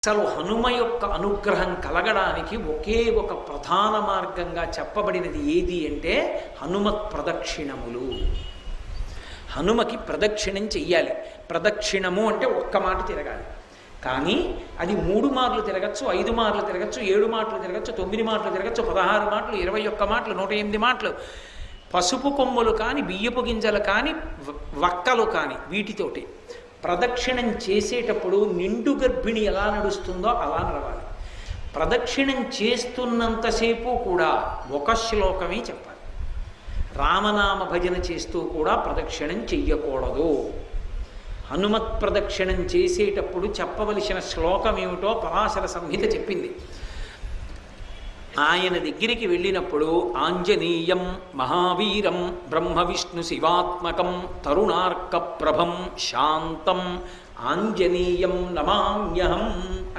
అసలు హనుమ యొక్క అనుగ్రహం కలగడానికి ఒకే ఒక ప్రధాన మార్గంగా చెప్పబడినది ఏది అంటే హనుమత్ ప్రదక్షిణములు. హనుమకి ప్రదక్షిణం చెయ్యాలి. ప్రదక్షిణము అంటే ఒక్క మాట తిరగాలి. కానీ అది 3 మార్లు తిరగచ్చు, 5 మార్లు తిరగచ్చు, 7 మాటలు తిరగచ్చు, 9 మాటలు తిరగచ్చు, 16 మాటలు, 21 మాటలు, 108 మాటలు. పసుపు కొమ్ములు కానీ, బియ్యపు గింజలు కానీ, వక్కలు కానీ వీటితోటి ప్రదక్షిణం చేసేటప్పుడు నిండు గర్భిణి ఎలా నడుస్తుందో అలా నడవాలి. ప్రదక్షిణం చేస్తున్నంతసేపు కూడా ఒక శ్లోకమే చెప్పాలి. రామనామ భజన చేస్తూ కూడా ప్రదక్షిణం చెయ్యకూడదు. హనుమత్ ప్రదక్షిణం చేసేటప్పుడు చెప్పవలసిన శ్లోకం ఏమిటో పరాశర సంహిత చెప్పింది. ఆయన దగ్గరికి వెళ్ళినప్పుడు ఆంజనేయం మహావీరం బ్రహ్మ విష్ణు శివాత్మకం తరుణార్క ప్రభం శాంతం ఆంజనేయం నమామ్యహం